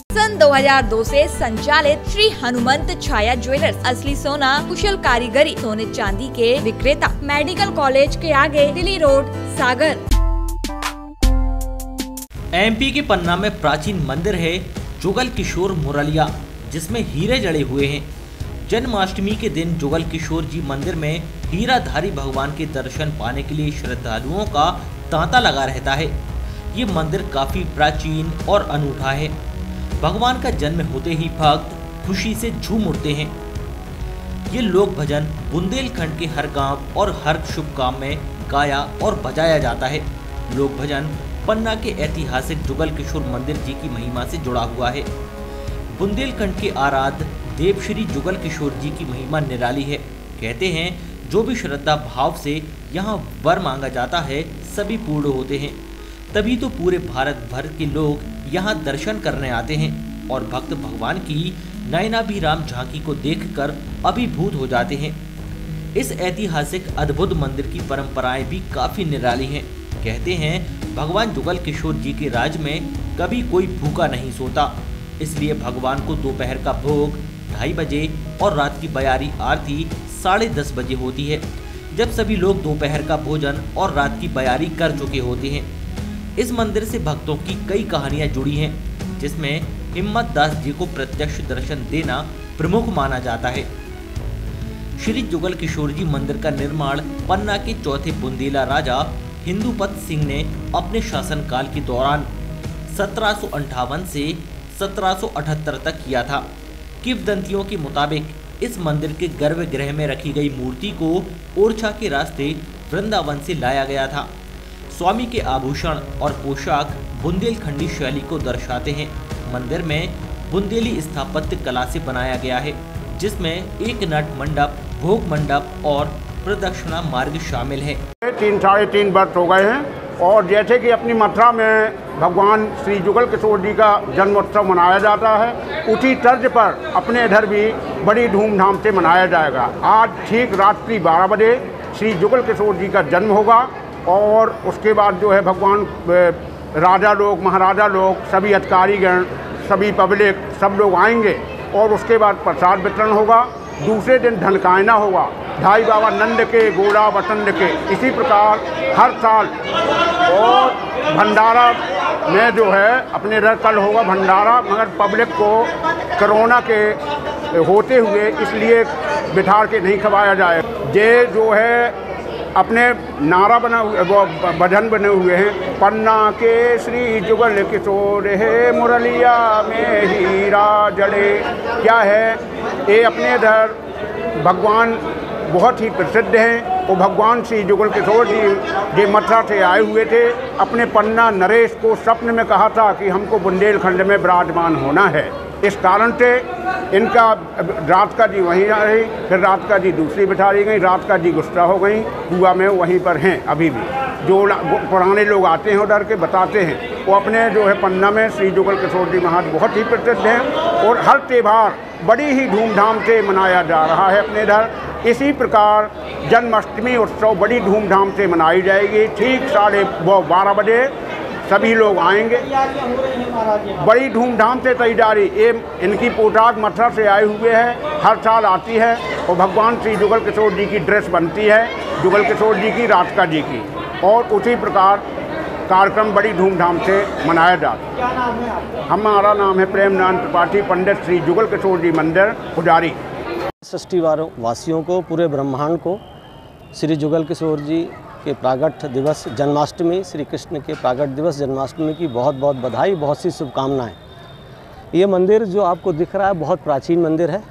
सन 2002 से संचालित श्री हनुमंत छाया ज्वेलर्स असली सोना कुशल कारीगरी सोने चांदी के विक्रेता, मेडिकल कॉलेज के आगे, दिल्ली रोड, सागर। एमपी के पन्ना में प्राचीन मंदिर है जुगल किशोर मुरलिया, जिसमें हीरे जड़े हुए हैं। जन्माष्टमी के दिन जुगल किशोर जी मंदिर में हीराधारी भगवान के दर्शन पाने के लिए श्रद्धालुओं का तांता लगा रहता है। ये मंदिर काफी प्राचीन और अनूठा है। भगवान का जन्म होते ही भक्त खुशी से झूम उठते हैं। ये लोक भजन बुंदेलखंड के हर गांव और हर शुभ काम में गाया और बजाया जाता है। लोक भजन पन्ना के ऐतिहासिक जुगल किशोर मंदिर जी की महिमा से जुड़ा हुआ है। बुंदेलखंड के आराध्य देव श्री जुगल किशोर जी की महिमा निराली है। कहते हैं जो भी श्रद्धा भाव से यहाँ वर मांगा जाता है सभी पूर्ण होते हैं। तभी तो पूरे भारत भर के लोग यहाँ दर्शन करने आते हैं और भक्त भगवान की नयनाभिराम झांकी को देखकर अभिभूत हो जाते हैं। इस ऐतिहासिक अद्भुत मंदिर की परंपराएं भी काफी निराली हैं। कहते हैं भगवान जुगल किशोर जी के राज में कभी कोई भूखा नहीं सोता, इसलिए भगवान को दोपहर का भोग 2:30 बजे और रात की बयारी आरती 10:30 बजे होती है, जब सभी लोग दोपहर का भोजन और रात की बयारी कर चुके होते हैं। इस मंदिर से भक्तों की कई कहानियां जुड़ी हैं, जिसमें हिम्मत दास जी को प्रत्यक्ष दर्शन देना प्रमुख माना जाता है। श्री जुगल किशोर जी मंदिर का निर्माण पन्ना के चौथे बुंदेला राजा हिंदुपत सिंह ने अपने शासनकाल के दौरान 1758 से 1778 तक किया था। किंवदंतियों के मुताबिक इस मंदिर के गर्भगृह में रखी गई मूर्ति को ओरछा के रास्ते वृंदावन से लाया गया था। स्वामी के आभूषण और पोशाक बुंदेलखंडी शैली को दर्शाते हैं। मंदिर में बुंदेली स्थापत्य कला से बनाया गया है, जिसमें एक नट मंडप, भोग मंडप और प्रदक्षिणा मार्ग शामिल है। 3-3.5 वर्ष हो गए हैं और जैसे कि अपनी मथुरा में भगवान श्री जुगल किशोर जी का जन्मोत्सव मनाया जाता है, उसी तर्ज पर अपने इधर भी बड़ी धूमधाम से मनाया जाएगा। आज ठीक रात्रि 12 बजे श्री जुगल किशोर जी का जन्म होगा और उसके बाद जो है भगवान राजा लोग, महाराजा लोग, सभी अधिकारीगण, सभी पब्लिक सब लोग आएंगे और उसके बाद प्रसाद वितरण होगा। दूसरे दिन धनकायना होगा, ढाई बाबा नंद के, गोड़ा बसंत के, इसी प्रकार हर साल। और भंडारा में जो है अपने इधर कल होगा भंडारा, मगर पब्लिक को कोरोना के होते हुए इसलिए बिठार के नहीं खवाया जाए। ये जो है अपने नारा बना हुआ, वो भजन बने हुए हैं, पन्ना के श्री जुगल किशोर है मुरलिया में हीरा जड़े। क्या है ये अपने इधर भगवान बहुत ही प्रसिद्ध हैं। वो भगवान श्री जुगल किशोर जी जो मथुरा से आए हुए थे, अपने पन्ना नरेश को स्वप्न में कहा था कि हमको बुंदेलखंड में विराजमान होना है। इस कारण से इनका रात का जी वहीं रही, फिर रात का जी दूसरी बिठा दी गई, रात का जी गुस्सा हो गई, हुआ में वहीं पर हैं अभी भी। जो पुराने लोग आते हैं उधर के बताते हैं, वो अपने जो है पन्ना में श्री जुगल किशोर जी महाराज बहुत ही प्रसिद्ध हैं और हर त्यौहार बड़ी ही धूमधाम से मनाया जा रहा है अपने इधर। इसी प्रकार जन्माष्टमी उत्सव बड़ी धूमधाम से मनाई जाएगी। ठीक 12:30 बजे सभी लोग आएंगे। बड़ी धूमधाम से तैयारी, ये इनकी पोशाक मथुरा से आए हुए हैं, हर साल आती है और भगवान श्री जुगल किशोर जी की ड्रेस बनती है, जुगल किशोर जी की, राधिका जी की, और उसी प्रकार कार्यक्रम बड़ी धूमधाम से मनाया जाता है। क्या नाम है आपका? हमारा नाम है प्रेमनाथ त्रिपाठी, पंडित श्री जुगल किशोर जी मंदिर पुजारी। सृष्टि वासियों को, पूरे ब्रह्मांड को श्री जुगल किशोर जी के प्रागट्य दिवस जन्माष्टमी, श्री कृष्ण के प्रागट्य दिवस जन्माष्टमी की बहुत बहुत बधाई, बहुत सी शुभकामनाएं। ये मंदिर जो आपको दिख रहा है बहुत प्राचीन मंदिर है।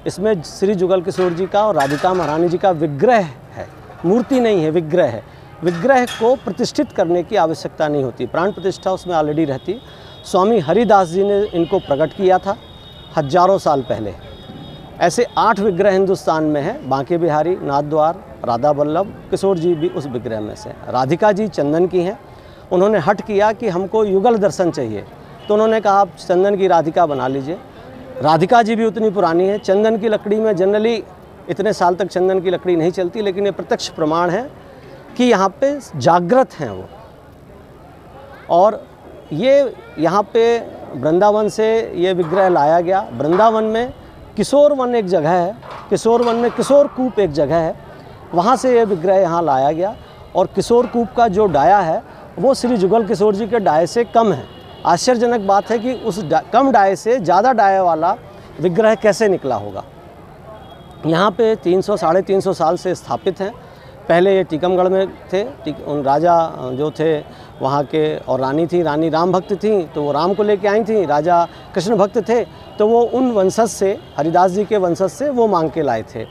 इसमें श्री जुगल किशोर जी का और राधिका महारानी जी का विग्रह है, मूर्ति नहीं है, विग्रह है। विग्रह को प्रतिष्ठित करने की आवश्यकता नहीं होती, प्राण प्रतिष्ठा उसमें ऑलरेडी रहती। स्वामी हरिदास जी ने इनको प्रकट किया था हजारों साल पहले। ऐसे 8 विग्रह हिंदुस्तान में हैं, बांके बिहारी, नाथद्वार, राधा वल्लभ, किशोर जी भी उस विग्रह में से। राधिका जी चंदन की हैं। उन्होंने हट किया कि हमको युगल दर्शन चाहिए, तो उन्होंने कहा आप चंदन की राधिका बना लीजिए। राधिका जी भी उतनी पुरानी है। चंदन की लकड़ी में जनरली इतने साल तक चंदन की लकड़ी नहीं चलती, लेकिन ये प्रत्यक्ष प्रमाण है कि यहाँ पे जागृत हैं वो। और ये यहाँ पे वृंदावन से ये विग्रह लाया गया। वृंदावन में किशोर वन एक जगह है, किशोर वन में किशोर कूप एक जगह है, वहाँ से ये विग्रह यहाँ लाया गया। और किशोर कूप का जो डाया है वो श्री जुगल किशोर जी के डाये से कम है। आश्चर्यजनक बात है कि उस कम डाये से ज़्यादा डाये वाला विग्रह कैसे निकला होगा। यहाँ पे 300 साढ़े 300 साल से स्थापित हैं। पहले ये टीकमगढ़ में थे। उन राजा जो थे वहाँ के, और रानी थी, रानी राम भक्त थी तो वो राम को लेके आई थी। राजा कृष्ण भक्त थे तो वो उन वंशज से, हरिदास जी के वंशज से वो मांग के लाए थे,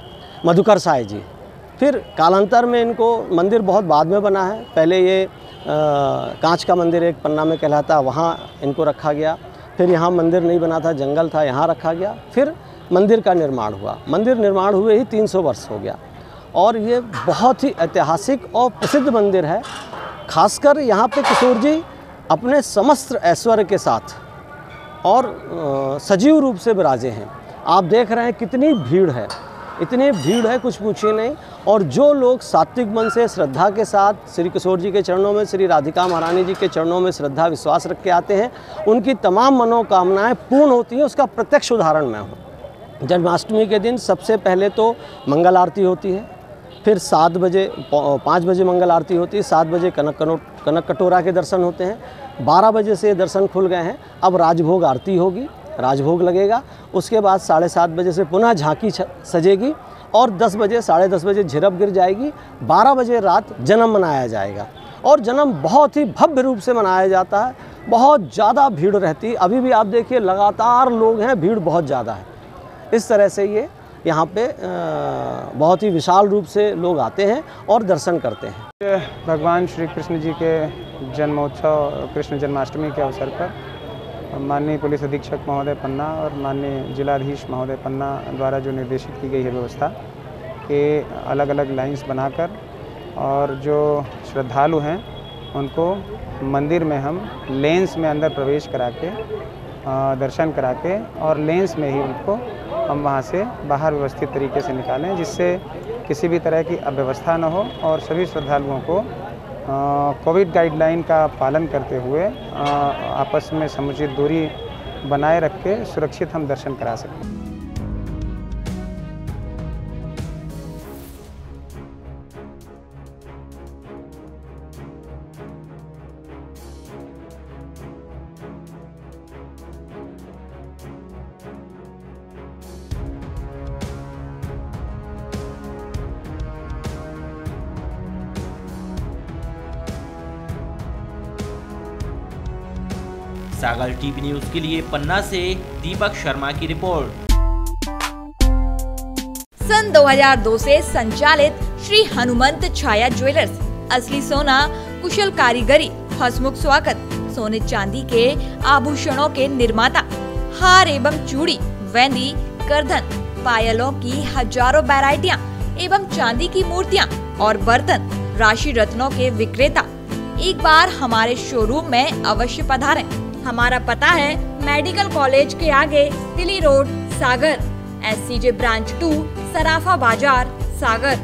मधुकर साय जी। फिर कालांतर में इनको मंदिर बहुत बाद में बना है। पहले ये कांच का मंदिर एक पन्ना में कहलाता, वहाँ इनको रखा गया। फिर यहाँ मंदिर नहीं बना था, जंगल था, यहाँ रखा गया। फिर मंदिर का निर्माण हुआ। मंदिर निर्माण हुए ही 300 वर्ष हो गया और ये बहुत ही ऐतिहासिक और प्रसिद्ध मंदिर है। खासकर यहाँ पे किशोर जी अपने समस्त ऐश्वर्य के साथ और सजीव रूप से विराजे हैं। आप देख रहे हैं कितनी भीड़ है, इतनी भीड़ है कुछ पूछिए नहीं। और जो लोग सात्विक मन से श्रद्धा के साथ श्री किशोर जी के चरणों में, श्री राधिका महारानी जी के चरणों में श्रद्धा विश्वास रख के आते हैं, उनकी तमाम मनोकामनाएं पूर्ण होती हैं। उसका प्रत्यक्ष उदाहरण मैं हूँ। जन्माष्टमी के दिन सबसे पहले तो मंगल आरती होती है, फिर 5 बजे मंगल आरती होती है, 7 बजे कनक कटोरा के दर्शन होते हैं, 12 बजे से दर्शन खुल गए हैं। अब राजभोग आरती होगी, राजभोग लगेगा। उसके बाद 7:30 बजे से पुनः झांकी सजेगी और 10 बजे, 10:30 बजे झिरप गिर जाएगी। 12 बजे रात जन्म मनाया जाएगा और जन्म बहुत ही भव्य रूप से मनाया जाता है। बहुत ज़्यादा भीड़ रहती है। अभी भी आप देखिए लगातार लोग हैं, भीड़ बहुत ज़्यादा है। इस तरह से ये यहाँ पे बहुत ही विशाल रूप से लोग आते हैं और दर्शन करते हैं। भगवान श्री कृष्ण जी के जन्मोत्सव कृष्ण जन्माष्टमी के अवसर पर माननीय पुलिस अधीक्षक महोदय पन्ना और माननीय जिलाधीश महोदय पन्ना द्वारा जो निर्देशित की गई है व्यवस्था कि अलग अलग लाइन्स बनाकर और जो श्रद्धालु हैं उनको मंदिर में हम लेंस में अंदर प्रवेश करा के दर्शन करा के और लेंस में ही उनको हम वहाँ से बाहर व्यवस्थित तरीके से निकालें, जिससे किसी भी तरह की अव्यवस्था न हो और सभी श्रद्धालुओं को कोविड गाइडलाइन का पालन करते हुए आपस में समुचित दूरी बनाए रख के सुरक्षित हम दर्शन करा सकें। सागर टीवी न्यूज के लिए पन्ना से दीपक शर्मा की रिपोर्ट। सन 2002 से संचालित श्री हनुमंत छाया ज्वेलर्स, असली सोना, कुशल कारीगरी, हंसमुख स्वागत, सोने चांदी के आभूषणों के निर्माता, हार एवं चूड़ी, वेंदी, करधन, पायलों की हजारों वैरायटियां एवं चांदी की मूर्तियां और बर्तन, राशि रत्नों के विक्रेता। एक बार हमारे शोरूम में अवश्य पधारें। हमारा पता है मेडिकल कॉलेज के आगे, दिल्ली रोड, सागर, SCJ ब्रांच 2, सराफा बाजार, सागर।